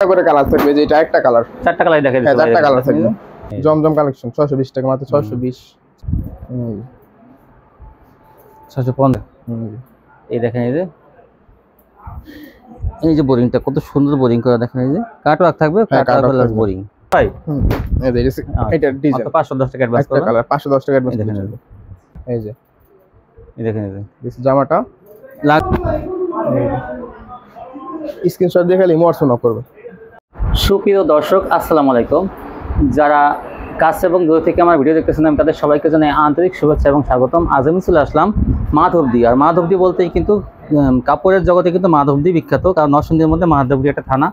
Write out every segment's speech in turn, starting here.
করে কালার থাকবে, যে এটা একটা কালার, চারটা কালার দেখে দিচ্ছি। চারটা কালার থাকবে। জমজম কালেকশন 620 টাকা মাত্র, 620। 615। এই দেখেন, এই যে বোরিংটা কত সুন্দর বোরিং করা, দেখেন এই যে কাটওয়ার্ক থাকবে, কাটওয়ার্ক প্লাস বোরিং। ভাই এই যে এটা ডিজাইন 510 টাকা অ্যাডভান্স করবেন। কালার 510 টাকা অ্যাডভান্স দেখেন। এই যে এই দেখেন, এই যে জামাটা স্ক্রিনশট দিয়ে খালি হোয়াটসঅ্যাপ নক করবে। সুপ্রিয় দর্শক, আসসালামু আলাইকুম। যারা কাছে এবং দূর থেকে আমার ভিডিও দেখতেছেন, আমি তাদের সবাইকে জানাই আন্তরিক শুভেচ্ছা এবং স্বাগতম। আজ আমি চলে আসলাম মাধবদী। আর মাধবদী বলতেই কিন্তু কাপড়ের জগতে কিন্তু মাধবদী বিখ্যাত, কারণ নরসিংদীর মধ্যে মাধবদী একটা থানা,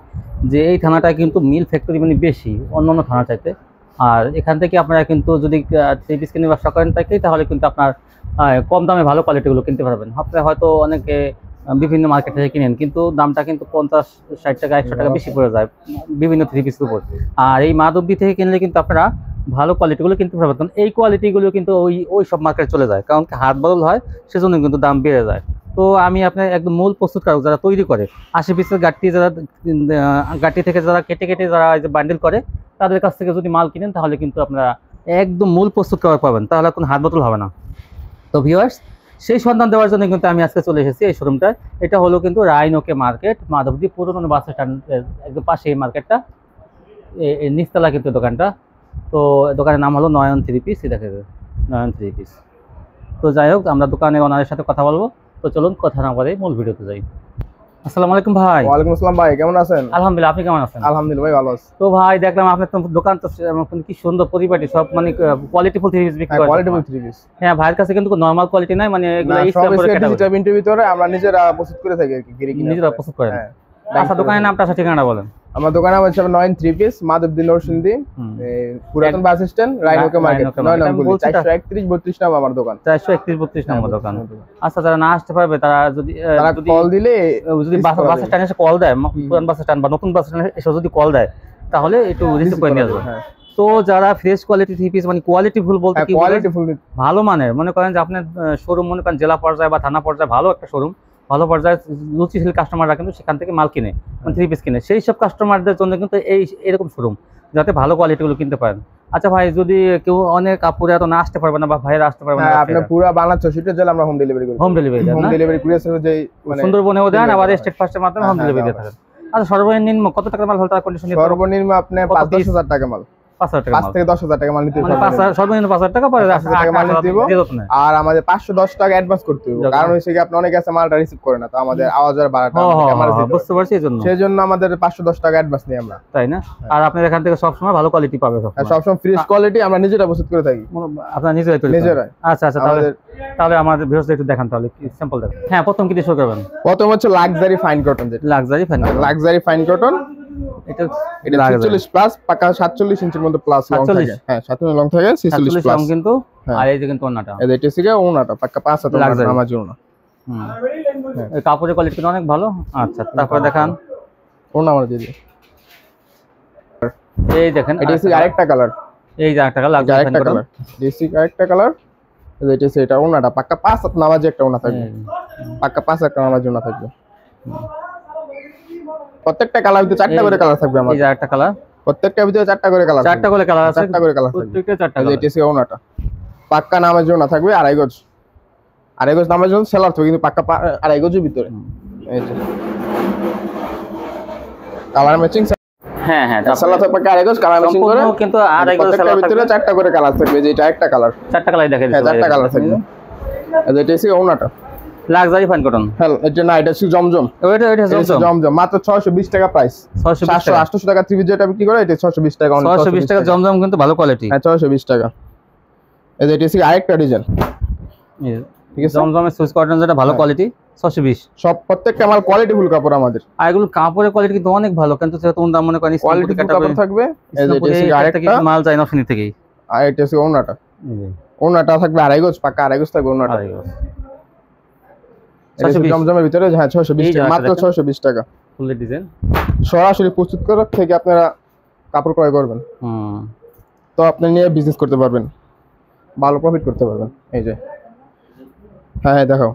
যে এই থানাটায় কিন্তু মিল ফ্যাক্টরি মানে বেশি অন্যান্য থানা চাইতে। আর এখান থেকে আপনারা কিন্তু যদি থ্রি পিস কিনে ব্যবসা করেন থাকেই, তাহলে কিন্তু আপনার কম দামে ভালো কোয়ালিটিগুলো কিনতে পারবেন। আপনারা হয়তো অনেকে বিভিন্ন মার্কেট থেকে কিনেন, কিন্তু দামটা কিন্তু 50-60 টাকা 100 টাকা বেশি পড়ে যায় বিভিন্ন থ্রি পিসের উপর। আর এই মাধবদী থেকে কিনলে কিন্তু আপনারা ভালো কোয়ালিটিগুলো কিনতে পারবেন, কারণ এই কোয়ালিটিগুলো কিন্তু ওই সব মার্কেটে চলে যায়, কারণ হাত বদল হয়, সেজন্য কিন্তু দাম বেড়ে যায়। তো আমি আপনার একদম মূল প্রস্তুতকারক যারা তৈরি করে 80 পিসের গাঠটি থেকে যারা কেটে কেটে যারা বান্ডিল করে, তাদের কাছ থেকে যদি মাল কিনেন, তাহলে কিন্তু আপনারা একদম মূল প্রস্তুতকারক পাবেন, তাহলে কোনো হাত বদল হবে না। তো ভিউয়ার্স, সেই সন্ধান দেওয়ার জন্য কিন্তু আমি আজকে চলে এসেছি এই শোরুমটায়। এটা হলো কিন্তু রাইনোকে মার্কেট, মাধবদী পুরনো বাস স্ট্যান্ড একদম পাশে এই মার্কেটটা, এই নিচতলা কিন্তু দোকানটা। তো দোকানের নাম হলো নয়ন থ্রি পিস, দেখে নয়ন থ্রি পিস। তো যাই হোক, আমরা দোকানের ওনারের সাথে কথা বলবো। তো চলুন কথা না বলে মূল ভিডিওতে যাই। আসসালামু আলাইকুম ভাই। ওয়ালাইকুম আসসালাম ভাই, কেমন আছেন? আলহামদুলিল্লাহ, আপনি কেমন আছেন? আলহামদুলিল্লাহ ভাই, ভালো আছি। তো ভাই দেখলাম আপনার তো দোকান তো কি সুন্দর পরিপাটি, সব মানে কোয়ালিটিফুল থ্রি পিস বিক্রি করেন। কোয়ালিটিফুল থ্রি পিস, হ্যাঁ, ভাইয়ের কাছে কিন্তু নরমাল কোয়ালিটি নাই, মানে এগুলো ডিজিটাল ভিতরে আমরা নিজেরা প্রস্তুত করে থাকি আর কি, নিজেরা প্রস্তুত করেন। আচ্ছা, দোকানের নামটা আচ্ছা ঠিকানাটা বলেন। আমার দোকানের নাম হচ্ছে নয়ন থ্রি পিস, মাধবদী নরসিংদী, পুরাতন বাস স্ট্যান্ড, রাইনোকে মার্কেট, 9 নম্বর গলি, 431-32 নম্বর আমার দোকান। 431-32 নম্বর দোকান। আচ্ছা, যারা না আসতে পারবে তারা যদি কল দিলে, যদি বাস স্ট্যান্ডে এসে কল দেয়, পুরান বাস স্ট্যান্ড বা নতুন বাস স্ট্যান্ডে এসে যদি কল দেয়, তাহলে একটু রিসিভ করে নিয়ে আসবে। তো যারা ফ্রেশ কোয়ালিটি থ্রি পিস, মানে কোয়ালিটি ফুল বলতে কি, ভালো মানের, মনে করেন যে আপনার শোরুম মনে করেন জেলা পর্যায়ে বা থানা পর্যায়ে ভালো একটা শোরুম, ভালো পর্যায়ে রুচিশীল কাস্টমাররা কিন্তু সেখান থেকে মাল কিনে, মানে থ্রি পিস কিনে, সেই সব কাস্টমারদের জন্য কিন্তু এরকম শোরুম, যাতে ভালো কোয়ালিটিগুলো কিনতে পারেন। আচ্ছা ভাই, যদি কেউ অনেক আপুরে এত না আসতে পারবে না বা ভাইয়েরা আসতে পারবে না, আপনি পুরো বাংলা 64 জেলা আমরা হোম ডেলিভারি করি। হোম ডেলিভারি দেন? হোম ডেলিভারি কুরিয়ার সার্ভিস দেই, মানে সুন্দরবনেও দেন, আবার স্টেট ফাস্টের মাধ্যমে হোম ডেলিভারি দিয়ে থাকেন। আচ্ছা, সর্বনিম্ন কত টাকার মাল হলে তার কন্ডিশন? সর্বনিম্ন আপনি 5-10 হাজার টাকা মাল, 5 থেকে 10 হাজার টাকা মাল নিতে পারবেন। সর্বনিম্ন 5,000 টাকা পরে মাল নিতে দিব। আর আমাদের 510 টাকা অ্যাডভান্স করতে হবে, কারণ হইছে কি আপনি অনেকে আছে মালটা রিসিভ করে না, তো আমাদের আওয়াজের ভাড়াটা বুঝতে পারছি, সেজন্য আমাদের 510 টাকা অ্যাডভান্স নিই আমরা, তাই না? আর আপনার এখান থেকে সব সময় ভালো কোয়ালিটি পাবে, সব সময় ফ্রেশ কোয়ালিটি আমরা নিজেরা প্রস্তুত করে থাকি। আপনারা নিজেরাই? আচ্ছা, তাহলে আমাদের ভিউয়ার্সদের একটু দেখান, তাহলে কি স্যাম্পল দেখান। হ্যাঁ, প্রথম কি দিয়ে শুরু করবেন? প্রথম হচ্ছে লাক্সারি ফাইন কটন, যেটা লাক্সারি ফাইন কটন, এটা 46 প্লাস, পাকা 47 ইঞ্চির মধ্যে প্লাস লং থাকে। হ্যাঁ, 47 লং থাকে, 46 প্লাস কিন্তু। আর এই যে কিন্তু ওন্নাটা, এটা থেকে ওন্নাটা পাকা 5 হাত আমার জন্য। এই কাপড়ের কোয়ালিটি কিন্তু অনেক ভালো। আচ্ছা, তারপর দেখান ওন্না আমার দিদি। এই দেখেন, এটা হচ্ছে আরেকটা কালার, এই যে আরেকটা কালার, আরেকটা কালার, ডিসি আরেকটা কালার। এটা হচ্ছে এটা ওন্নাটা পাকা 5 হাত নামাজে একটা ওন্না থাকবে, পাকা 5 হাত নামাজ ওন্না থাকবে। প্রত্যেকটা কালার ভিতরে 4টা করে কালার থাকবে আমার। এই যে আরেকটা কালার, প্রত্যেকটা ভিতরে 4টা করে কালার, 4টা করে কালার আছে, 4টা করে কালার থাকবে। প্রত্যেকটা 4টা কালার। এটা হচ্ছে ওন্নাটা পাক্কা নামাজ ওন্না থাকবে, 2.5 গজ, 2.5 গজ নামাজ ওন্না সেলার থাকবে, কিন্তু পাক্কা 2.5 গজের ভিতরে। এই যে কালার ম্যাচিং, হ্যাঁ, সেলার থাকবে পাক্কা 2.5 গজ, কালার ম্যাচিং করে, কিন্তু 2.5 গজ সেলার ভিতরে 4টা করে কালার থাকবে। যে এটা একটা কালার, 4টা কালার দেখে দিচ্ছি। 4টা কালার থাকবে। এটা হচ্ছে ওন্নাটা লাক্সারি ফাইন কটন। হ্যাঁ, এটা না, এটা হচ্ছে জমজম। এটা জমজম মাত্র 620 টাকা প্রাইস। 700-800 টাকা থ্রি পিস যেটা বিক্রি করে, এটা 620 টাকা। 620 টাকা জমজম, কিন্তু ভালো কোয়ালিটি। হ্যাঁ, 620 টাকা। এটা হচ্ছে আরেকটা ডিজাইন, ঠিক আছে, জমজমের সুইচ কটন, যেটা ভালো কোয়ালিটি, 620। সব প্রত্যেকটা মাল কোয়ালিটি ফুল কাপড় আমাদের, আর এগুলো কাপড়ের কোয়ালিটি কিন্তু অনেক ভালো, কিন্তু সেটা তোমরা মনে করেন কোয়ালিটি কাপড় থাকবে। এই যে এটা আরেকটা মাল যায় না ফিনি থেকেই। আর এটা হচ্ছে ওন্নাটা, ওন্নাটা থাকবে 2.5 গজ, পাকা 2.5 গজ থাকবে ওন্নাটা। জমজমের ভিতরে, হ্যাঁ, 620 টাকা, মাত্র 620 টাকা। ফুল ডিজাইন, সরাসরি প্রস্তুত করা থেকে আপনারা কাপড় ক্রয় করবেন, তো আপনি নিয়ে বিজনেস করতে পারবেন, ভালো প্রফিট করতে পারবেন। এই যে হ্যাঁ, দেখো,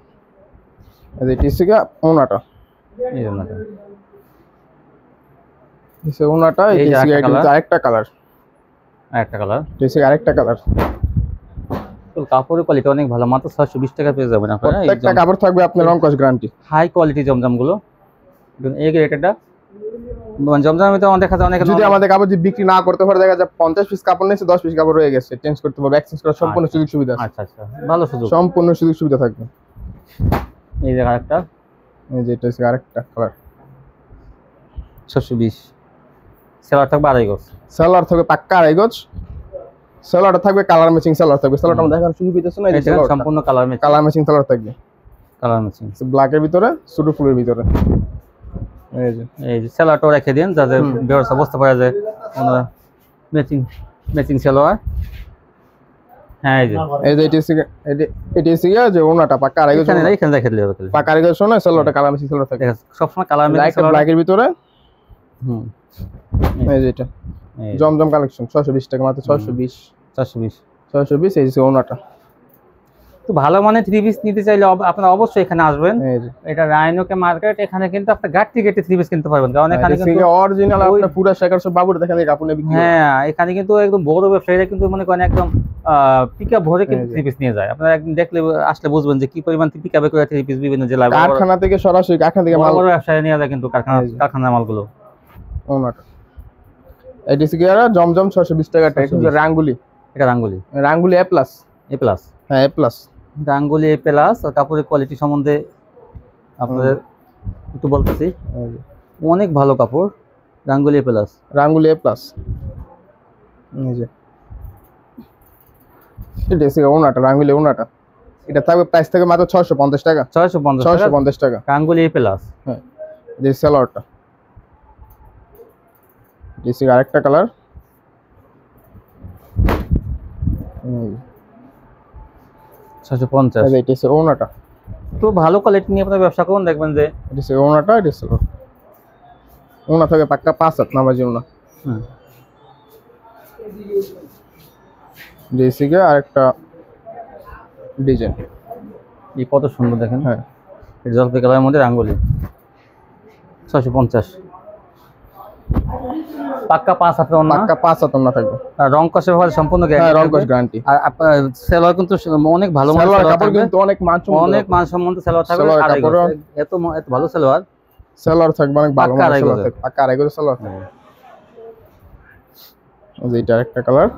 এই যে টিসিকা ওন্নাটা, এই ওন্নাটা এসে ওনাটা এই যে আরেকটা কালার, একটা কালার। এসে আরেকটা কালার। তো কাপড়ের কোয়ালিটি অনেক ভালো, মাত্র 620 টাকা পেয়ে যাবেন আপনারা। প্রত্যেকটা কাপড় থাকবে আপনার রংকশ গ্যারান্টি। হাই কোয়ালিটি জমজম গুলো, এই গ্রেডেরটা জমজমের ভিতরে দেখা যায় অনেক। যদি আমাদের কাপড় যদি বিক্রি না করতে পারে, দেখা যায় 50 পিস কাপড় নিয়েছে, 10 পিস কাপড় রয়ে গেছে, চেঞ্জ করতে পারবে, এক্সচেঞ্জ করার সম্পূর্ণ সুযোগ সুবিধা আছে। আচ্ছা আচ্ছা, ভালো সুযোগ, সম্পূর্ণ সুযোগ সুবিধা থাকবে। এই যে আরেকটা, এই যে এটা হচ্ছে আরেকটা কালার, 620। সেলার থাকবে 2.5 গজ, সালোয়ার থাকবে পাক্কা 2.5 গজ। সালোয়ারটা থাকবে কালার ম্যাচিং সালোয়ার থাকবে। সালোয়ারটা আমরা দেখার সুযোগ পেতেছ না, এই যে সম্পূর্ণ colour matching, colour matching salwar থাকবে, কালার ম্যাচিং ব্ল্যাকের ভিতরে সুটু ফুলের ভিতরে। এই যে সেলারটাও রেখে দিন যাতে ব্যবস্থা বুঝতে পারা যায় ওনারা ম্যাচিং ম্যাচিং সেলোয়ার। হ্যাঁ, এই যে এটি হচ্ছে যে ওনাটা পাক্কা 2.5 গজ, এখানে রেখে দিলে হবে, পাক্কা 2.5 গজ শোনা। সালোয়ারটা কালার ম্যাচিং সালোয়ার থাকবে, সবসময় কালার ম্যাচিং সেলোয়ার ব্ল্যাকের ভিতরে। এই যে এটা জমজম কালেকশন 620 টাকা মাত্র, 620 620। এই যে ওনাটা তো ভালো মানে 3 পিস নিতে চাইলে আপনারা অবশ্যই এখানে আসবেন। এটা রাইনোকে মার্কেট, এখানে কিন্তু আপনি গাট্টি গেটে 3 পিস কিনতে পারবেন, কারণ এখানে কিন্তু অরিজিনাল আপনার পুরো শেখার সব বাবুর দেখেন এই কাপড় নিয়ে বিক্রি। হ্যাঁ, এখানে কিন্তু একদম বড় ব্যবসায়ীরা কিন্তু মনে করেন একদম পিকআপ ভরে কিন্তু 3 পিস নিয়ে যায়। আপনারা একদিন দেখলে আসলে বুঝবেন যে কি পরিমাণ পিকআপে করে 3 পিস বিভিন্ন জেলায় কারখানা থেকে সরাসরি কারখানা থেকে মাল, বড় ব্যবসায়ী নিয়ে যায় কিন্তু কারখানার মালগুলো। ওনাটা এটি হচ্ছে জমজম 620 টাকা। এটা রাঙ্গুলি, এটা রাঙ্গুলি এ প্লাস। হ্যাঁ, এ প্লাস রাঙ্গুলি এ প্লাস। আর কাপড়ের কোয়ালিটি সম্বন্ধে আপনাদের একটু বলতেছি, অনেক ভালো কাপড়, রাঙ্গুলি এ প্লাস। এই যে এটা হচ্ছে ওনাটা, রাঙ্গুলি ওনাটা। এটা থাকবে প্রাইস থেকে মাত্র 650 টাকা, 650 টাকা রাঙ্গুলি এ প্লাস। হ্যাঁ, এই সালোয়ারটা দিছি আরেকটা কালার, 650। এটা হচ্ছে ওনাটা। তো ভালো কোয়ালিটি নিয়ে আপনারা ব্যবসা করুন, দেখবেন যে এটা হচ্ছে ওনাটা, এটা হচ্ছে ওনা থেকে পাক্কা 5 হাত নামাজি ওনা। দিছি আরেকটা ডিজাইন, এই কত সুন্দর দেখেন। হ্যাঁ, এটা জলপাই কালারের মধ্যে রাঙ্গুলি, 650 পাক্কা 5 হাতের ওন্না, পাক্কা 5 হাত ওনা থাকবে। আর রং কষের ব্যাপারে সম্পূর্ণ গ্যারান্টি, রং কষ গ্যারান্টি। আর আপনার সেলর কিন্তু অনেক ভালো মানের সেলর কাপড়, কিন্তু অনেক মানসম্মত সেলর থাকবে। এত ভালো সেলর থাকবে, অনেক ভালো মানের সেলর থাকবে, পাক্কা 2.5 গজ সেলর থাকবে। এই যে আরেকটা কালার,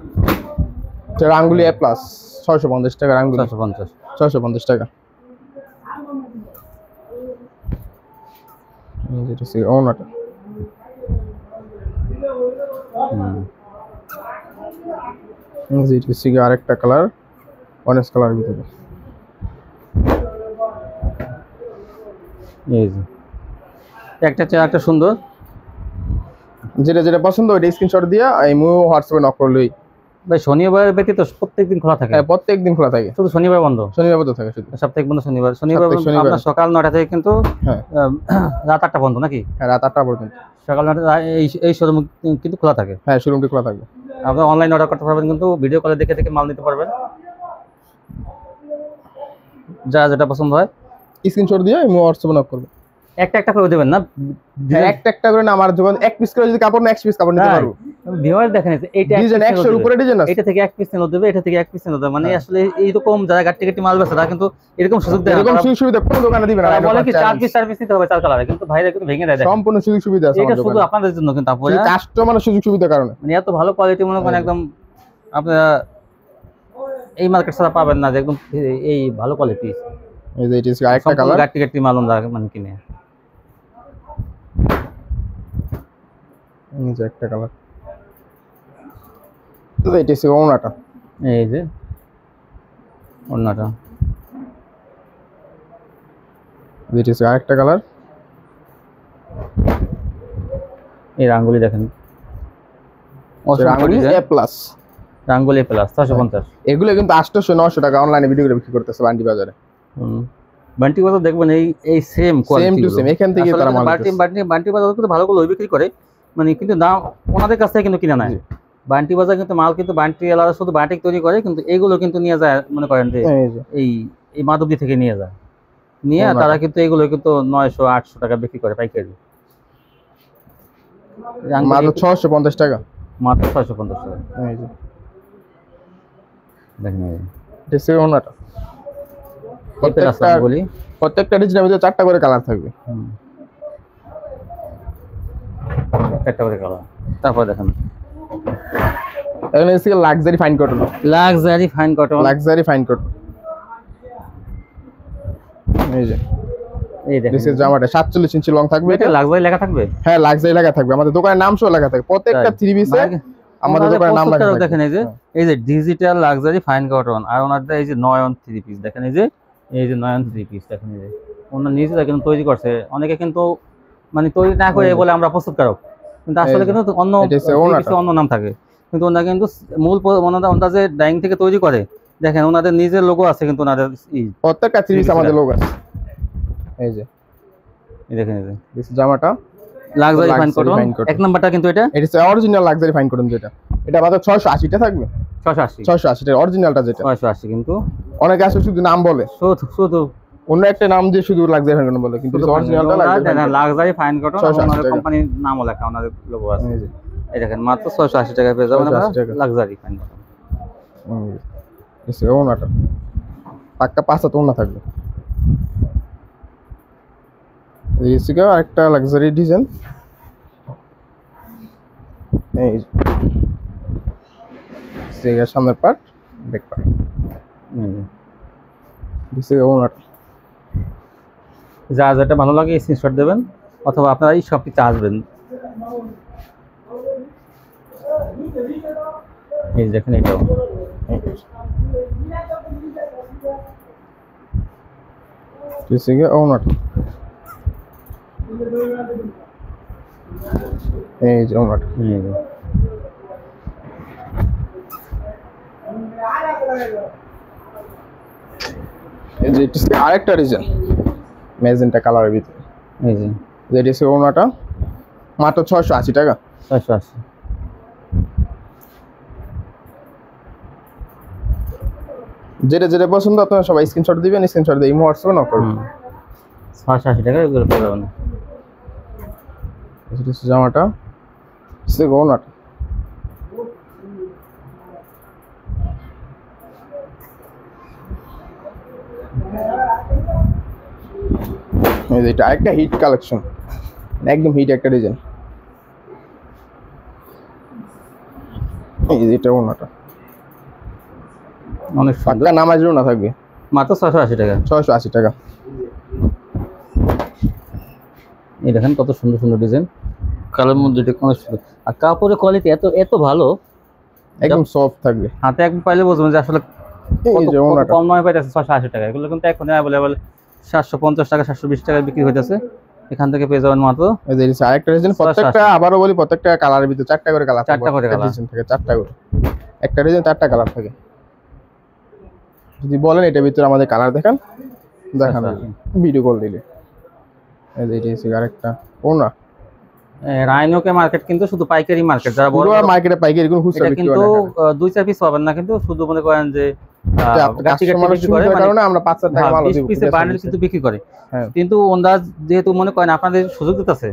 এটা রাঙ্গুলি এ প্লাস, 650 টাকা রাঙ্গুলি, 650 টাকা। এই যে এটা ওনাটা, আরেকটা কালার, অরেঞ্জ কালার ভিতরে। এই যে একটা সুন্দর, যেটা পছন্দ ওইটা স্ক্রিনশট দিয়ে আমি হোয়াটসঅ্যাপে নক করলেই। ভাই শনিবার ব্যতীত প্রত্যেকদিন খোলা থাকে? হ্যাঁ, প্রত্যেকদিন খোলা থাকে, শুধু শনিবার বন্ধ? শনিবার বন্ধ থাকে শুধু, সপ্তাহে বন্ধ শনিবার। আপনার সকাল 9টা থেকে কিন্তু রাত 8টা পর্যন্ত নাকি? হ্যাঁ, রাত 8টা পর্যন্ত সকাল 9টা এই শোরুম কিন্তু খোলা থাকে। হ্যাঁ, শোরুমটি খোলা থাকবে। আপনি অনলাইন অর্ডার করতে পারবেন, কিন্তু ভিডিও কলে দেখে মাল নিতে পারবেন। যেটা পছন্দ হয় স্ক্রিনশট দিয়ে আমি হোয়াটসঅ্যাপে নক করব। একটা করে দেবেন না? হ্যাঁ, একটা করে না, আমার দোকান এক পিস করে যদি কাপড় না 1 পিস কাপড় নিতে পারবো। ভিউয়ার দেখেন, এইটা ডিজাইন 100 এর উপরে ডিজাইন আছে, এটা থেকে 1 পিস নিতে দেবে, এটা থেকে 1 পিস নিতে দেবে। মানে আসলে এইরকম যারা গাট্টি মাল বেচে তারা কিন্তু এরকম সুযোগ দেয় না, এরকম সুযোগ সুবিধা কোনো দোকানে দিবে না। বলে কি 4 পিস নিতে হবে 4 কালারে, কিন্তু ভাইরা কিন্তু ভেঙে দেয়। সম্পূর্ণ সুযোগ সুবিধা আছে এটা শুধু আপনাদের জন্য, কিন্তু আপনারা কাস্টমারের সুযোগ সুবিধার কারণে। মানে এত ভালো কোয়ালিটি মনে করেন একদম আপনারা এই মার্কেট ছাড়া পাবেন না, যে একদম এই ভালো কোয়ালিটি। এই যে এটা আরেকটা কালার, গাট্টি মাল মানে কিনে। এই যে একটা কালার, তো এটা হচ্ছে ওনাটা। এই যে ওনাটা, এটা হচ্ছে আরেকটা কালার, এই রাঙ্গুলি দেখেন, রাঙ্গুলি এ প্লাস, 650। এগুলো কিন্তু 800-900 টাকা অনলাইনে ভিডিও করে বিক্রি করতেছে বান্টি বাজারে। বান্টি বাজার দেখবেন এই সেম কোয়ালিটি, সেম এখান থেকে তারা মাল বান্টি বাজার কিন্তু ভালো করে বিক্রি করে, মানে কিন্তু দাম ওনাদের কাছ থেকে কিন্তু কিনা নাই। বান্টি বাজার কিন্তু মাল কিন্তু বান্টি এলাকা শুধু বাটিক তৈরি করে, কিন্তু এইগুলো কিন্তু নিয়ে যায় মনে করেন যে এই মাধবদী থেকে নিয়ে যায়, নিয়ে তারা কিন্তু এইগুলো কিন্তু 900-800 টাকা বিক্রি করে পাইকারি। মাত্র 650 টাকা। মাত্র 650 টাকা। এই যে দেখেন এই ডিসি ওনাটা টাইপের আছে বলি। প্রত্যেকটা ডিজাইনের ভিতরে 4টা করে কালার থাকবে। একটা করে কালার। তারপর দেখেন এখানে এসে luxury fine cotton. Luxury fine cotton. Luxury fine cotton. এই যে এই দেখেন দিস ইজ জামাটা 47 ইঞ্চি লং থাকবে। এটা লাক্সারি লেখা থাকবে? হ্যাঁ লাক্সারি লেখা থাকবে, আমাদের দোকানের নাম সহ লেখা থাকবে প্রত্যেকটা 3 পিসে আমাদের দোকানের নাম লেখা থাকবে। দেখেন এই যে ডিজিটাল লাক্সারি ফাইন কটন, আর ওনারটা এই যে নয়ন 3 পিস দেখেন, এই যে নয়ন 3 পিস দেখেন, এই যে ওনার নিজেরা কিন্তু তৈরি করছে। অনেকে কিন্তু মানে তৈরি না করে বলে আমরা প্রস্তুতকারক, কিন্তু আসলে কিন্তু অন্য অন্য নাম থাকে, কিন্তু ওনারা কিন্তু মূল ওনারা যে ডাইং থেকে তৈরি করে। দেখেন ওনাদের নিজের লোগো আছে, কিন্তু ওনাদের প্রত্যেকটা 3 পিস আমাদের লোগো আছে। এই যে এই দেখেন এই যে দিস জামাটা লাক্সারি ফাইন কটন এক নাম্বারটা, কিন্তু এটা অরিজিনাল লাক্সারি ফাইন কটন যেটা, এটা মাত্র 680 টা থাকবে। 680 টা অরিজিনালটা যেটা 680। কিন্তু অনেকে আছে শুধু নাম বলে, শুধু অন্য একটা নাম দিয়ে শুধু লাক্সারি ফাইন কটন বলে, কিন্তু অরিজিনালটা লাক্সারি ফাইন কটন আমাদের কোম্পানির নামও লেখা, আমাদের লোগো আছে। এই দেখেন মাত্র 680 টাকায় পেয়ে যাবেন লাক্সারি ফাইন কটন। এসে ওনাটা পাক্কা 5 হাত ওনা থাকবে। এই সিগা আরেকটা লাক্সারি ডিজাইন। এই সিগা সামনের পার্ট, ব্যাক পার্ট। দিছে ওনাটা যা যেটা ভালো লাগে স্ক্রিনশট দেবেন, অথবা আপনারা এই শপটিতে আসবেন। এই দেখেন এটাও দিছে ওনাটা। এই যে ওনাটা এই যে আরেকটা ডিজাইন ম্যাজেন্টা কালারের ভিতরে। এই যে যেটা হচ্ছে ওনাটা মাত্র 680 টাকা। 680। যেটা যেটা পছন্দ আপনারা সবাই স্ক্রিনশট দিবেন, স্ক্রিনশট দিয়ে ইমো হোয়াটসঅ্যাপে নক করবেন। 680 টাকা এগুলো পেয়ে যাবেন। এটা হচ্ছে জামাটা, সে ওনাটা। এই যে এটা একটা হিট কালেকশন, একদম হিট একটা ডিজাইন। এই যে এটা ওনাটা অনেক সুন্দর, পাক্কা নামাজের ওনা থাকবে মাত্র 680 টাকা। 680 টাকা। এই দেখেন কত সুন্দর সুন্দর ডিজাইন, কালার মধ্যে অনেক সুন্দর, আর কাপড়ের কোয়ালিটি এত ভালো, একদম সফট থাকবে। হাতে একদম পাইলে বুঝবেন যে আসলে কম নয় পাইতেছে 680 টাকা। এগুলো কিন্তু এখন অ্যাভেলেবল 750 টাকা 720 টাকায় বিক্রি হইতেছে, এখান থেকে পেয়ে যাবেন মাত্র। এই যে আরেকটা ডিজাইন, প্রত্যেকটা আবারও বলি প্রত্যেকটা কালারের ভিতরে 4টা করে কালার থাকে। 4টা করে কালার থাকে, 4টা করে একটা ডিজাইন 4টা কালার থাকে। যদি বলেন এটার ভিতরে আমাদের কালার দেখান, দেখান ভিডিও কল দিলে। এই যে এটা আরেকটা ওনা। রাইনোকে মার্কেট কিন্তু শুধু পাইকারি মার্কেট, যারা বড় মার্কেটে পাইকারি কোনো খুচরা বিক্রি করে না, কিন্তু 2-4 পিস পাবেন না, কিন্তু শুধু মনে করেন যে কাস্টমার সুবিধার কারণে আমরা 5-4 টাকা মাল দিব, 20 পিসে বান্ডেল কিন্তু বিক্রি করে। কিন্তু ওনারা যেহেতু মনে করেন আপনাদের সুযোগ দিতেছে,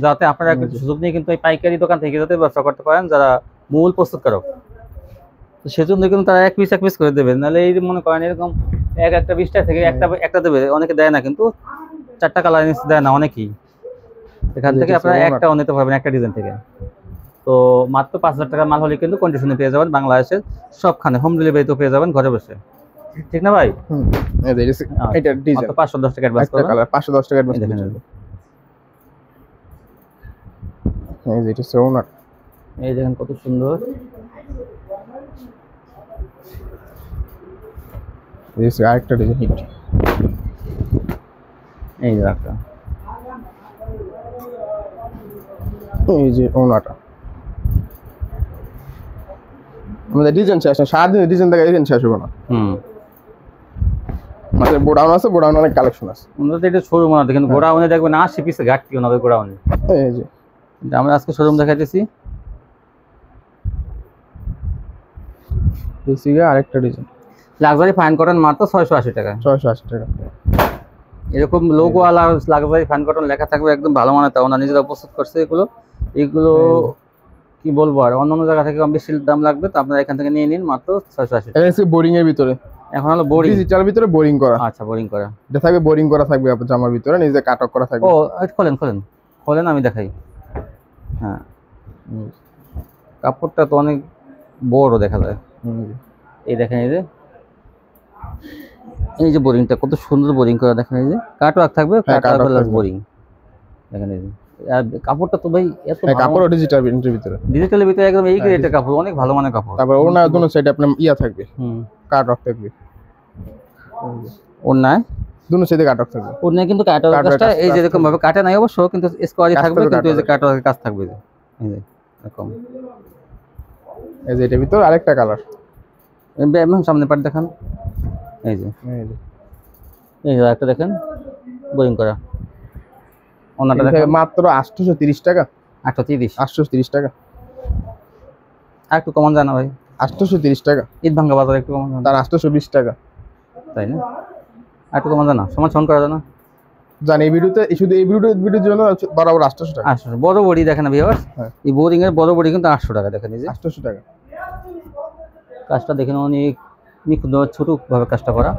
যাতে আপনারা সুযোগ নিয়ে কিন্তু এই পাইকারি দোকান থেকে যাতে ব্যবসা করতে পারেন, যারা মূল প্রস্তুতকারক, তো সেজন্য কিন্তু তারা এক পিস করে দেবেন। নাহলে এই মনে করেন এরকম একটা 20 টাকা থেকে একটা দেবে, অনেকে দেয় না, কিন্তু 4টা কালার দেয় না অনেকেই। এখান থেকে আপনারা একটাও নিতে পারবেন একটা ডিজাইন থেকে। তো মাত্র 5000 টাকার মাল হলে কিন্তু কন্ডিশনে পেয়ে যাবেন বাংলাদেশের সবখানে, হোম ডেলিভারি তো পেয়ে যাবেন ঘরে বসে, ঠিক না ভাই? এটা ডিজাইন 510 টাকা অ্যাডভান্স করবেন, কালার 510 টাকা অ্যাডভান্স করবেন। এই যে এটা সোনার, এই দেখেন কত সুন্দর। এই যে আরেকটা ডিজাইন হিট, এই যে একটা, এই যে ওনাটা। আমাদের ডিজাইন শেষ না, সারাদিন ডিজাইন দেখা ডিজাইন শেষ হবে না। আমাদের গোডাউন আছে, গোডাউন অনেক কালেকশন আছে। ওনাদের এটা শোরুম আছে, কিন্তু গোডাউনে দেখবেন 80 পিসে ঘাটতি ওনাদের গোডাউনে। এই যে আমরা আজকে শোরুম দেখাইতেছি। বেসিকে আরেকটা ডিজাইন লাক্সারি ফাইন কটন মাত্র 680 টাকা। 680 টাকা। এরকম লোগো ওয়ালা লাক্সারি ফাইন কটন লেখা থাকবে, একদম ভালো মানের, তা ওনারা নিজেরা প্রস্তুত করছে এগুলো। এগুলো কি বলবো, আর অন্যান্য জায়গা থেকে কম বেশি দাম লাগবে, তো আপনারা এখান থেকে নিয়ে নিন মাত্র 680 টাকা। এটা হচ্ছে বোরিং এর ভিতরে, এখন হলো বোরিং। ডিজিটাল ভিতরে বোরিং করা। আচ্ছা, বোরিং করা। এটা থাকবে বোরিং করা থাকবে আপনার জামার ভিতরে, নিজে কাটক করা থাকবে। ও খোলেন খোলেন খোলেন, আমি দেখাই। হ্যাঁ, কাপড়টা তো অনেক বড় দেখা যায়। এই দেখেন, এই যে বোরিংটা কত সুন্দর বোরিং করা, দেখেন এই যে কাটওয়ার্ক থাকবে, কাটওয়ার্ক প্লাস বোরিং। দেখেন এই যে, আর কাপড়টা তো ভাই এত ভালো, কাপড় ডিজিটাল ভিতরে, ডিজিটালের ভিতরে একদম এই গ্রেডের কাপড়, অনেক ভালো মানের কাপড়। তারপর ওনা দুনো সাইডে আপনার ইয়া থাকবে, কাটক থাকবে। ওনায় দুনো সাইডে কাটক থাকবে। ওনায় কিন্তু কাটওয়ার্ক কাজটা এই যে এরকম ভাবে কাটে নাই অবশ্য, কিন্তু স্কোয়ারই থাকবে, কিন্তু এই যে কাটওয়ার্কের কাজ থাকবে, এই যে এরকম। এই যে এটার ভিতর আরেকটা কালার, সামনে পাট দেখান। এই যে এই যে একটা দেখেন বোরিং করা, ওনাটা দেখেন মাত্র 830 টাকা। 830 টাকা। আর একটু কমান যায় না ভাই? 830 টাকা। ঈদ ভাঙ্গা বাজার একটু কমান তার 820 টাকা, তাই না? আর একটু কমান যায় না? সমান করা যায় না? জানি এই ভিডিওতে শুধু এই ভিডিওর জন্য বরাবর 800 টাকা। 800 বড় বড়ি দেখেন না ভিউয়ার্স, এই বোরিং এর বড় বড়ি কিন্তু 800 টাকা। দেখেন এই যে 800 টাকা। কাজটা দেখেন অনেক নিখুঁত ছোট ভাবে কাজটা করা।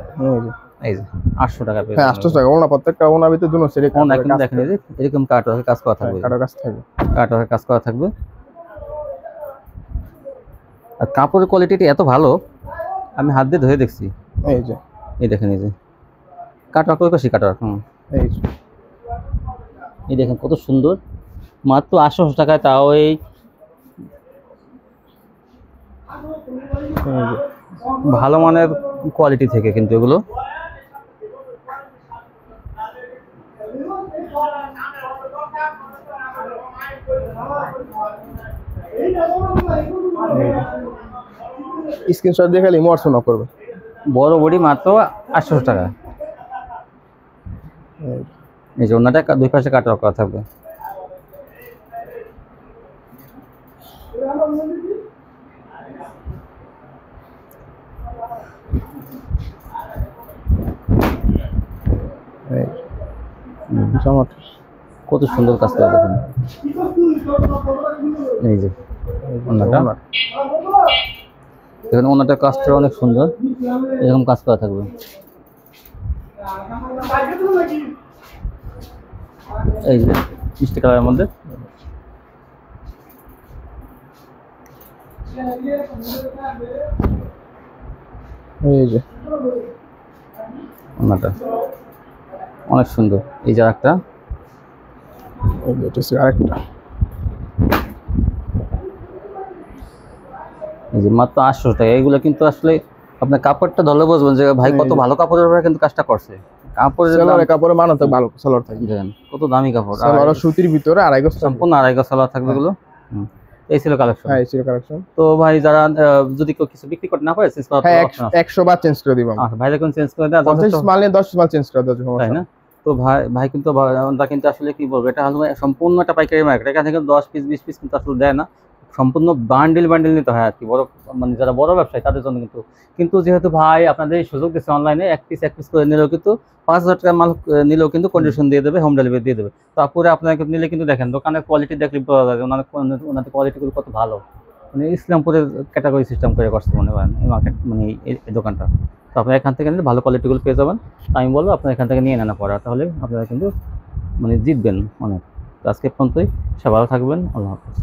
এই যে 800 টাকা পেয়ে। হ্যাঁ 800 টাকা। ওনা প্রত্যেকটা ওনা ভিতরে দুনো সাইডে ওনা কিন্তু দেখেন এই যে এরকম কাটওয়ার্কের কাজ করা থাকবে, কাটওয়ার্কের কাজ করা থাকবে। আর কাপড়ের কোয়ালিটিটা এত ভালো, আমি হাত দিয়ে ধরে দেখছি। এই যে এই দেখেন এই যে কাটওয়ার্ক, ওই পাশে কাটওয়ার্ক। এই দেখেন কত সুন্দর, মাত্র 800 টাকায়, তাও এই ভালো মানের কোয়ালিটি থেকে কিন্তু এগুলো। স্ক্রিনশট দিয়ে খালি হোয়াটসঅ্যাপ করবে। বড় বড়ি মাত্র 800 টাকা। এই যে ওনাটা দুই পাশে কাটওয়ার্ক করা থাকবে। কত সুন্দর কাজ করে দেখেন। এই যে ওনাটা দেখেন, ওনাটার কাজটা অনেক সুন্দর, এরকম কাজ করা থাকবে। এই যে মিষ্টি কালারের মধ্যে। এই যে ওনাটা অনেক সুন্দর। এই যে আরেকটা, এই যে মাত্র 800 টাকা। এইগুলো কিন্তু আসলে আপনার কাপড়টা ধরলে বুঝবেন যে ভাই কত ভালো কাপড়ের উপরে কিন্তু কাজটা করছে। কাপড়ের মান তো ভালো, সালোয়ার থাকবে। দেখেন কত দামি কাপড়, সালোয়ার সুতির ভিতরে আড়াই গজ, সম্পূর্ণ আড়াই গজ সালোয়ার থাকবে এগুলো। এই ছিল কালেকশন। হ্যাঁ এই ছিল কালেকশন। তো ভাই যারা যদি কেউ কিছু বিক্রি করতে না পারে, চেঞ্জ করার অপশন আছে। 100 বার চেঞ্জ করে দিব। আচ্ছা, ভাই যখন চেঞ্জ করে দেয় 50 মাল নিয়ে 10 মাল চেঞ্জ করে দেওয়া, তাই না? তো ভাই কিন্তু আমরা কিন্তু আসলে কি বলবো, এটা হলো সম্পূর্ণ একটা পাইকারি মার্কেট। এখান থেকে 10 পিস 20 পিস কিন্তু আসলে দেয় না, সম্পূর্ণ বান্ডিল নিতে হয় আর কি। বড় মানে যারা বড় ব্যবসায়ী তাদের জন্য কিন্তু যেহেতু ভাই আপনাদের সুযোগ দিচ্ছে, অনলাইনে এক পিস করে নিলেও কিন্তু 5000 টাকা মাল নিলেও কিন্তু কন্ডিশন দিয়ে দেবে, হোম ডেলিভারি দিয়ে দেবে। তারপরে আপনাকে নিলে কিন্তু দেখেন দোকানের কোয়ালিটি দেখলে বোঝা যায় ওনাদের কোয়ালিটিগুলো কত ভালো। মানে ইসলামপুরের ক্যাটাগরি সিস্টেম করে করছে মনে হয় এই মার্কেট, মানে এই দোকানটা। তো আপনারা এখান থেকে নিলে ভালো কোয়ালিটিগুলো পেয়ে যাবেন। আমি বলবো আপনারা এখান থেকে নিয়ে নেন পড়া, তাহলে আপনারা কিন্তু মানে জিতবেন অনেক। তো আজকে পর্যন্তই, সবাই ভালো থাকবেন। আল্লাহ হাফেজ।